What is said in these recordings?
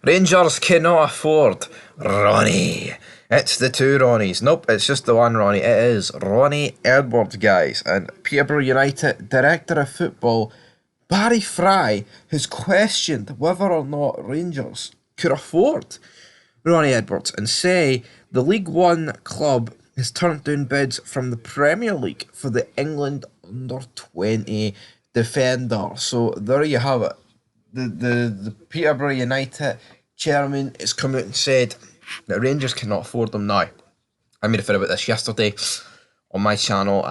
Rangers cannot afford Ronnie. It's the two Ronnies. Nope, it's just the one Ronnie. It is Ronnie Edwards, guys. And Peterborough United Director of Football Barry Fry has questioned whether or not Rangers could afford Ronnie Edwards and say the League One club has turned down bids from the Premier League for the England under 20 defender. So there you have it. The Peterborough United chairman has come out and said that Rangers cannot afford them now. I made a video about this yesterday on my channel.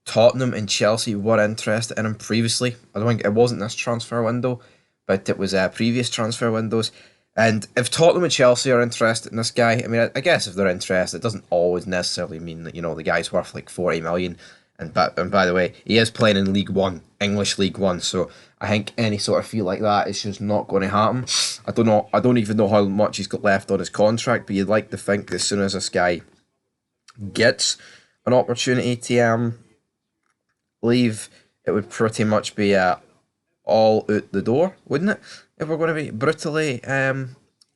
Tottenham and Chelsea were interested in him previously. I don't think it wasn't this transfer window, but it was previous transfer windows. And if Tottenham and Chelsea are interested in this guy, I mean, I guess if they're interested, it doesn't always necessarily mean that, the guy's worth like 40 million. And by the way, he is playing in League One, English League One, so I think any sort of fee like that is just not going to happen. I don't even know how much he's got left on his contract, but you'd like to think that as soon as this guy gets an opportunity to leave, it would pretty much be all out the door, wouldn't it? If we're going to be brutally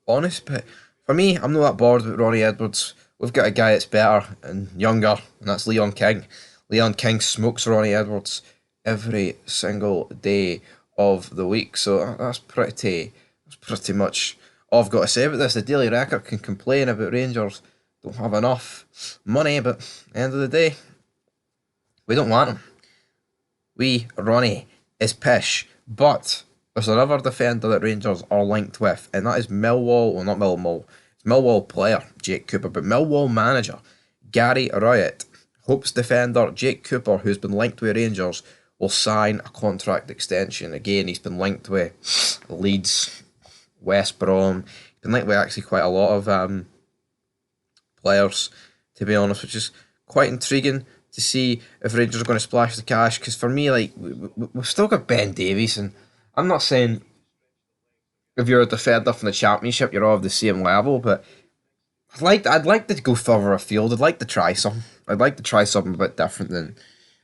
honest. But for me, I'm not that bored with Ronnie Edwards. We've got a guy that's better and younger, and that's Leon King. Leon King smokes Ronnie Edwards every single day of the week. So that's pretty much all I've got to say about this. The Daily Record can complain about Rangers don't have enough money, but at the end of the day, we don't want him. Ronnie is pish, but there's another defender that Rangers are linked with, and that is it's Millwall player Jake Cooper, but Millwall manager Gary Rowett hopes defender Jake Cooper, who's been linked with Rangers, will sign a contract extension. Again, he's been linked with Leeds, West Brom. He's been linked with actually quite a lot of players, to be honest, which is quite intriguing to see if Rangers are going to splash the cash. Because for me, like, we've still got Ben Davies, and I'm not saying if you're a defender from the Championship, you're all of the same level, but I'd like to go further afield. I'd like to try something. I'd like to try something a bit different than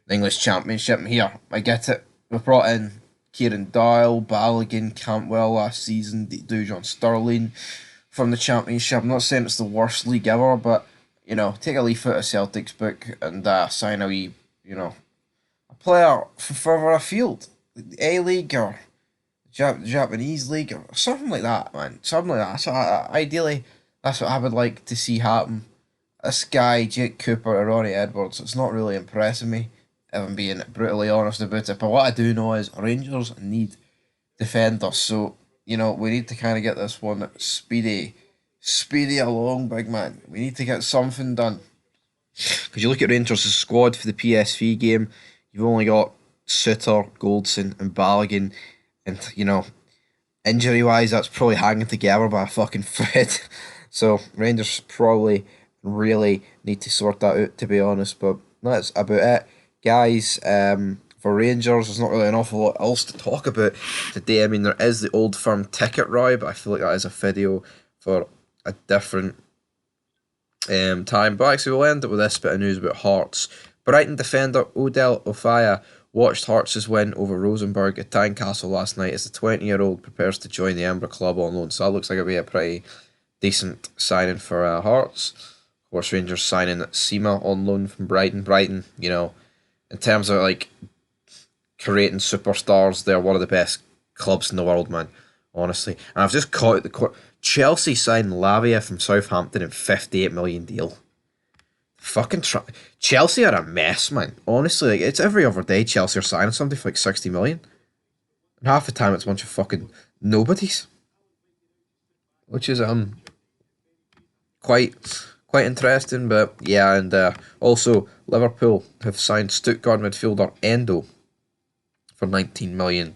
the English Championship. And here, I get it. We've brought in Kieran Doyle, Balogun, Cantwell last season, Dujon Sterling from the Championship. I'm not saying it's the worst league ever, but, take a leaf out of Celtic's book and sign a wee, a player from further afield. The A-League or Japanese League or something like that, man. Something like that. So ideally, that's what I would like to see happen. This guy, Jake Cooper or Ronnie Edwards, it's not really impressing me, if I'm being brutally honest about it. But what I do know is Rangers need defenders. So, we need to kind of get this one speedy along, big man. We need to get something done. Because you look at Rangers' squad for the PSV game, you've only got Suter, Goldson and Balogun. And, injury-wise, that's probably hanging together by a fucking thread. So, Rangers probably really need to sort that out, to be honest. But that's about it, guys. For Rangers, there's not really an awful lot else to talk about today. I mean, there is the Old Firm ticket row, but I feel like that is a video for a different time. But actually, we'll end up with this bit of news about Hearts. Brighton defender Odell Ofaya watched Hearts' win over Rosenborg at Tynecastle last night as the 20-year-old prepares to join the Edinburgh club on loan. So that looks like it'll be a pretty decent signing for Hearts. Of course, Rangers signing Sima on loan from Brighton. Brighton, in terms of like creating superstars, they're one of the best clubs in the world, man. Honestly, and I've just caught the Chelsea signed Lavia from Southampton in 58 million deal. Fucking Chelsea are a mess, man. Honestly, like, it's every other day Chelsea are signing something for like 60 million, and half the time it's a bunch of fucking nobodies, which is quite interesting. But yeah, and also Liverpool have signed Stuttgart midfielder Endo for 19 million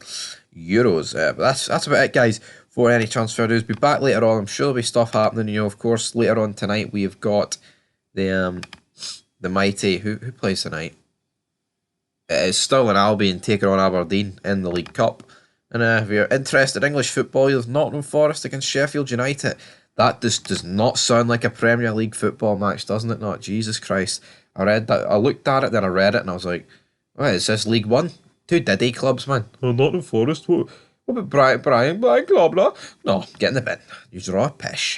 euros. But that's about it, guys, for any transfer news. Be back later on. I'm sure there'll be stuff happening. Of course, later on tonight we have got the mighty who plays tonight. It is Stirling Albion taking on Aberdeen in the League Cup. And if you're interested in English football, there's Nottingham Forest against Sheffield United. That just does not sound like a Premier League football match, doesn't it? Not Jesus Christ. I read that. I looked at it, then I read it, and I was like, "What is this, League One? Two Diddy clubs, man." Oh, Nottingham Forest. What What about Brian Globler? No, get in the bin. You draw a pish.